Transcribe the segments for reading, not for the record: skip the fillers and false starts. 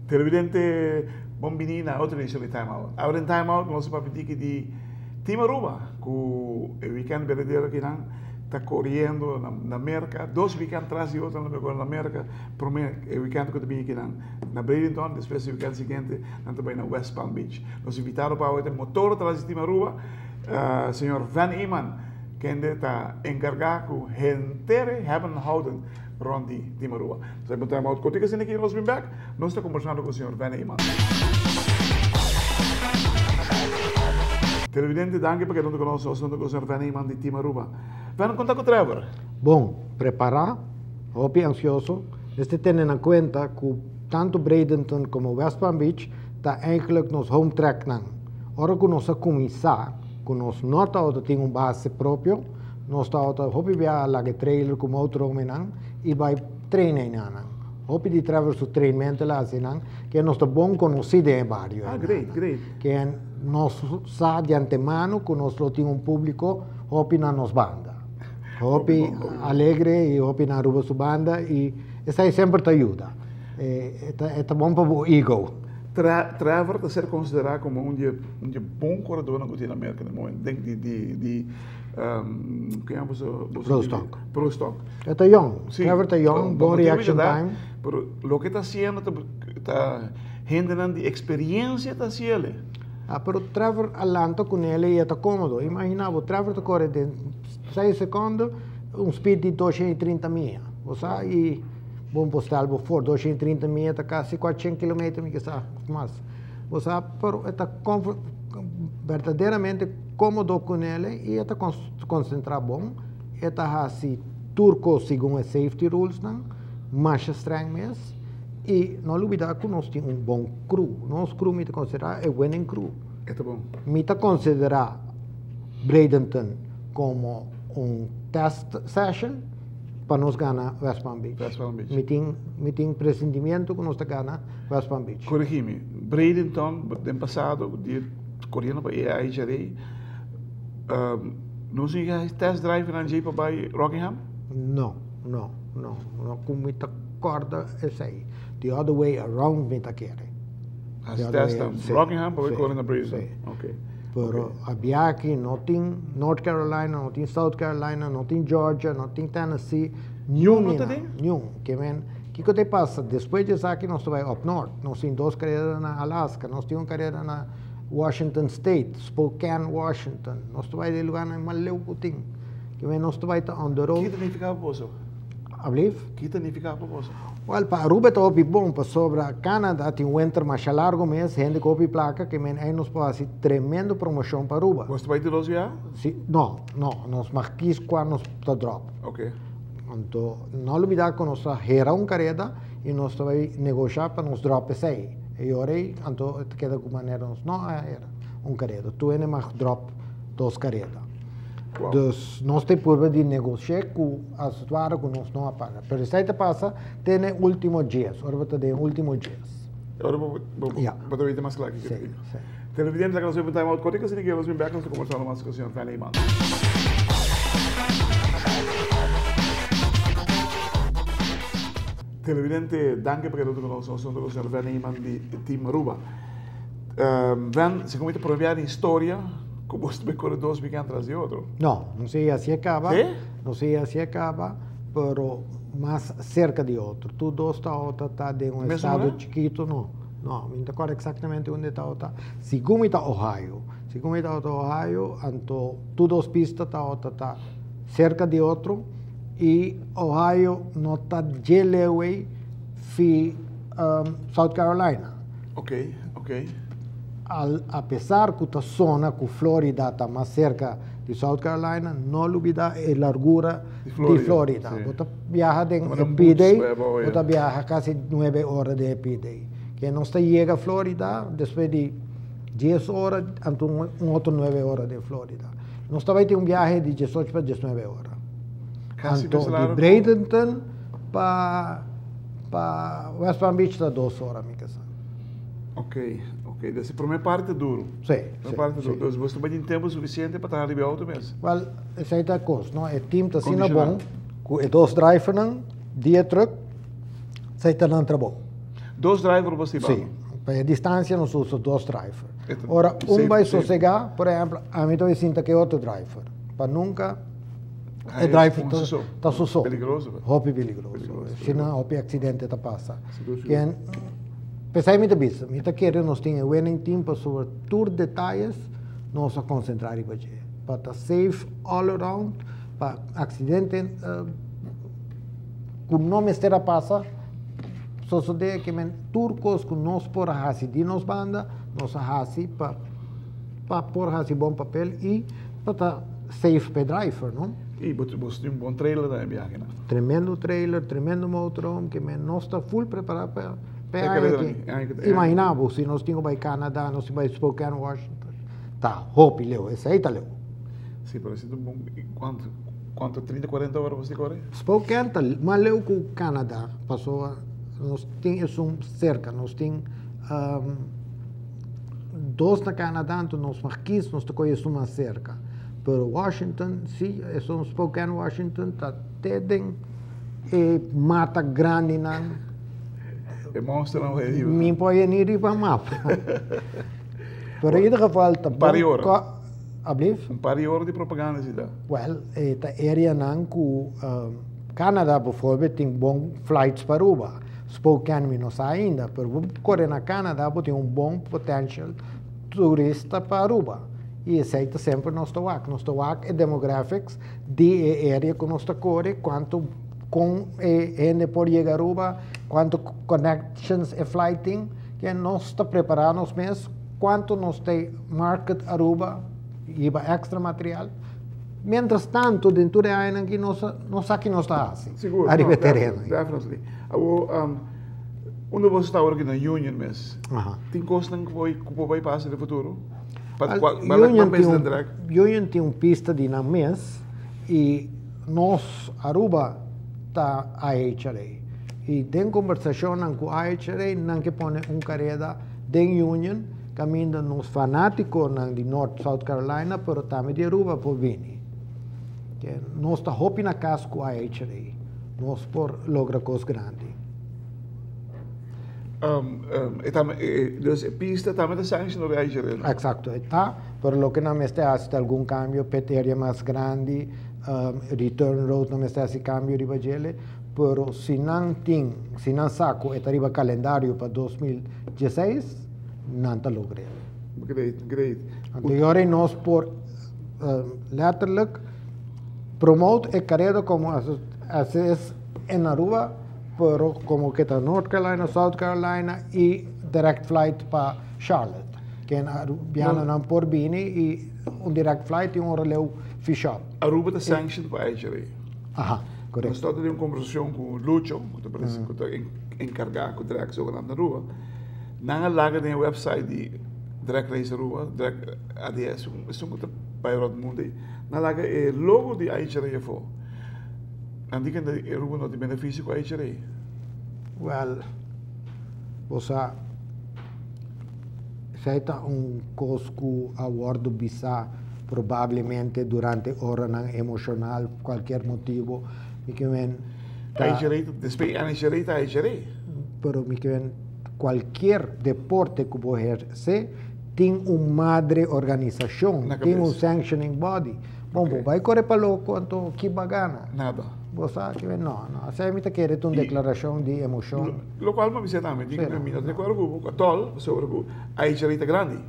Televidente bombini na outra edição de Time Out. Agora em Time Out nós vamos pedir que de Tim Aruba, que o weekend verdadeiro que não está correndo na América, 2 weekends atrás e outro na América, por mim o weekend que também aqui na Bradenton, depois o weekend seguinte também na West Palm Beach. Nós invitaram para o motor atrás de Tim Aruba, senhor Van Iman, que está encarregado com gente hebben houden rond die Tim Aruba. Então, vamos ter uma outra coisa aqui, nós vamos back. Nós estamos conversando com o senhor Van Iman. Televidente, danke porque não conosco o senhor Van Iman de Tim Aruba. Van, conta com o Trevor. Bom, preparar, hopi ansioso. Este tendo em conta que tanto Bradenton como West Palm Beach está eigenlijk nos home track nan. Ora que nós começar, que nós não tem base próprio, nós estamos hopi via lá trailer como outro homem nan e vai treinar nan. Hopi de Trevor su treinamento lá assim nan, que nós está bom conhecido em barrio. Ah, great. Que nós sabe de antemano que nós temos público hopi na nos banda. Hopi alegre e hopi na Aruba su banda e isso aí sempre te ajuda. É bom para o ego. Trevor está ser considerado como bom corredor na América no momento. Denk que é Pro Stock. Está young. Trevor está young, bom reaction time. Pero lo que está haciendo está generando experiência está haciendo. Pero Trevor adelanta com ele e está cômodo. Imagina, o Trevor está correndo em 6 segundos, speed de 230 milhas. Você e bom postal por 230 milhas, está quase 400 km, que está mais. Você está verdadeiramente cômodo com ele e está concentrado bom. Está assim, turco segundo os safety rules, mais estranho mesmo. E não olvidar que nós temos bom crew. Nosso crew me considera winning crew. É bom. Me considera Bradenton como test session para nós ganhar West Palm Beach. Me tem pressentimento que nós ganhar West Palm Beach. Corrigi-me. Bradenton, no passado, correndo para a IJD, não se test drive na Jeep para Rockingham? Não. Como me acorda esse aí. The other way around me está querendo. As testam Rockingham para correr na Bradenton. Ok. Pero había aqui não tem North Carolina, não tem South Carolina, não tem Georgia, não tem Tennessee. Nenhum. Que te passa? Depois de aqui nós vamos up north. Nós temos 2 carreiras na Alaska, nós temos uma carreira na Washington State, Spokane, Washington. Nós vamos de lugar na Maleucutim. Que nós vamos on the road. Que significa isso? Que significa isso? Well, para Aruba está bom, para sobre Canadá tem winter mais largo mês, gente que placa, que aí nos pode fazer tremenda promoção para Aruba. Você vai ter 2 já? Não, nós marquis quando nos está drop. Ok. Então, não olvidar que nós gera carrera e nós vai negociar para nos drop esse aí. E agora, então, queda de maneira, não era carrera. Tu ainda mais drop 2 carreras. Wow. Dus nós temos por de negociar com a situação que nós não apaga. Pero se aí passa, tem últimos dias. Agora tem últimos dias. Agora vou ter mais claro aqui. Sim. Televidentes, agora nós vamos time out. Quanto que nós vamos back, nós conversando mais com o senhor Van Iman. Televidente, danke porque tu conosco com o senhor Van Iman de Tim Aruba. Van, se começa a provar a história, como você corre 2 weekends atrás de outro. Não sei se acaba. ¿Sí? Não sei se acaba, pero mais cerca de outro. Tudo está de estado chiquito, não, não recordo exatamente onde está. Segundo está Ohio, então todas as pistas está cerca de outro e Ohio não está geleway fi South Carolina. Ok. Apesar que a zona que Florida está mais cerca de South Carolina, não olvida a largura de Florida. Você viaja de P-Day, você viaja quase 9 horas de P-Day. Que não chega a Florida, depois de 10 horas, então outro 9 horas de Florida. Nós também temos viagem de 18 para 19 horas. Então, de Bradenton para para West Palm Beach está 2 horas, me casa. Ok. Dessa primeira parte é duro. Sim. Então, você tem tempo suficiente para estar ali auto mesmo. Well, essa é a coisa, não? O time está sendo bom, com 2 drivers, dia truck, sai está não bom. 2 drivers você vai? Sim. Para a distância, nós usamos 2 drivers. Ora, vai sossegar, por exemplo, a mim eu sinto que é outro driver. Para nunca, o driver está sossô. Perigoso? Hobby perigoso. Se não, hobby acidente está passa. Pensei muito bicho, me está querendo nós temos winning team para sobre todos detalhes, nós a concentrar em você. Para estar safe all around, para acidente, que não me esteja passa, só se dê que turcos que nós por hasi de nos banda, nós hasi para por hasi bom papel e para estar safe para driver, não? E você tem bom trailer da viagem, não? Tremendo trailer, tremendo motorhome, que nós está full preparado para imaginava, se nós tínhamos para Canadá, nós tínhamos para Spokane, Washington. Tá, hope, Leo, esse aí tá, Leo. Sim, parece um bom. Quanto 30, 40 horas você corre? Spokane tá, mas Leo com o Canadá, passou, nós tínhamos cerca, nós tínhamos 2 na Canadá, então nós marquis, nós conhecemos uma cerca. Pero Washington, sim, é Spokane, Washington, tá tedem mata grande, não. Mostra não é riba. Me põe ir para o mapa. Por em ieder geval, um par de horas. Alblieft? Um par de horas de propaganda se dá. Well, esta area não que Canadá, bijvoorbeeld, tem bom flights para Aruba. Spokane não sai ainda, mas correr na Canadá tem bom potential turista para Aruba. E esse aí sempre nós estamos aqui. Nós estamos aqui demographics de área que nós estamos correndo, quanto com gente por chegar a Aruba, quanto connections e flighting, que nós estamos preparados mesmo, quanto nós temos market Aruba, e extra material. Mientras tanto, dentro da área aqui, nós aqui não está assim. Seguro. Arriba terreno. Definitely. Onde você está aqui na Union mesmo, tem coisa que vai passar no futuro? Union tem pista de na mês, e nós, Aruba, está a IHRA. E tem conversação com a IHRA, não que põe carreira de Union, caminho nos fanáticos de North South Carolina, pero também de Aruba por vir. Nós está hoping na casa com a IHRA. Nós por logra coisas grandes. Dus pista também está sanction do IHRA. Exato, está. Pero lo que não me está haciendo algum cambio, peteria mais grande, return road não me está haciendo cambio de bagele, pero se não saco e arriba calendário para 2016, não está logrado. Great. Então, nós por letterlijk promote a carreira como haces en Aruba, pero como que está North Carolina, South Carolina e direct flight para Charlotte. Que viajam não por bine e direct flight e relevo fichado. Aruba está sanction para a IHRA. Correto. Nós estamos tendo uma conversação com o Lucho, que está encarregado com o direct zogenaamde Aruba. Na laga tem website de direct race Aruba, direct ADS, isso é para o mundo. Na laga é logo de IHRA for. Andi que Aruba não tem benefício com a IHRA. Well, você está cosco awardo bisa provavelmente durante hora não emocional qualquer motivo e que vem pero me que vem qualquer deporte que você se tem madre organização, tem sanctioning body. Bom, vai correr para louco quanto que bagana. Nada. Você que vem não, você me quer uma declaração de emoção. Lo qual me visita também, digo que me recordo que tol sobre que a IHRA grande.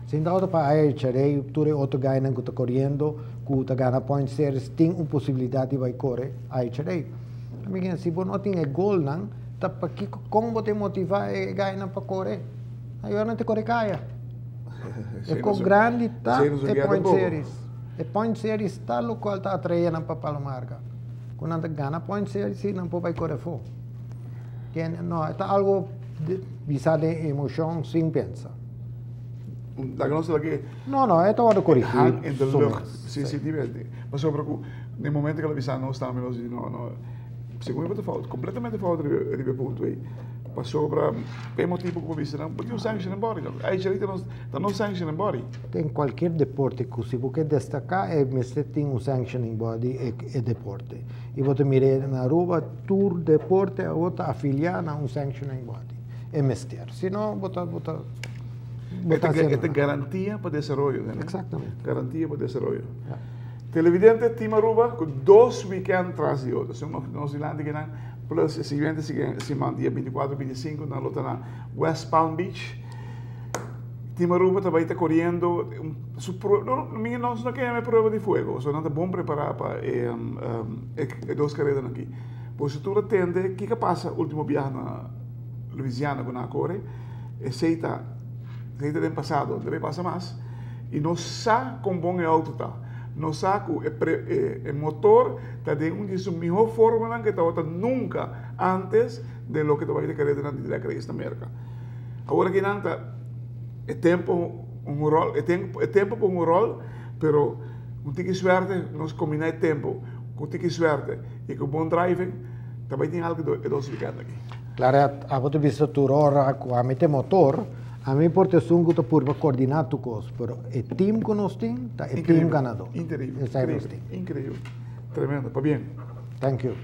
Sem dúvida para a IHRA, tudo outro ganho que está correndo, que está ganhando point series, tem uma possibilidade de vai correr a IHRA. Amiga, se você não tem gol não, tá para que como você motivar a ganhar para correr? Aí não te corre caia. É com grande tá é point series. E point series está o qual está atraindo para Palomarca. Quando anda ganha point series, não pode correr fora. Não, é algo bisa de emoção sem pensar. Não, é todo corrigido. In de lucht, sim, mas sobre no momento que ela bisa não está menos não segundo eu falta, completamente falta de ponto aí. Passou para bem motivo que você não pode usar sanction embora. Aí já não sanction embora. Tem qualquer deporte que se você destacar é você tem um sanctioning body e deporte. E você mira na rua tour deporte a outra afiliar a um sanctioning body. É mestre. Senão você é garantia para desenvolvimento, né? Exatamente. Garantia para desenvolvimento. Yeah. Televidente Team Aruba com 2 weekends atrás de outro. São nós irlanda que plus o seguinte semana dia 24 e 25 na luta na West Palm Beach. Team Aruba também está correndo nós não queremos prova de fogo, só não está bom preparar para 2 carreiras aqui. Pois se tu atende, o que passa último viagem na Louisiana com a corre, aceita do passado, deve passar mais, e não sabe como bom é o auto está. Não sabe o motor está de uma melhor forma que está nunca antes de lo que tu vai querer durante a crise na América. Agora que não está, é tempo para um rol, pero com tique suerte, nós combinar tempo, com tique suerte e com bom driving, também tem algo de 2 weekends aqui. Claro, a você visto tu hora com a mete motor, a mim por ter sungo to por coordinar tu coisa, pero o time que nós tem, tá o time ganador. Incrível, incrível, tremendo, para bem. Thank you.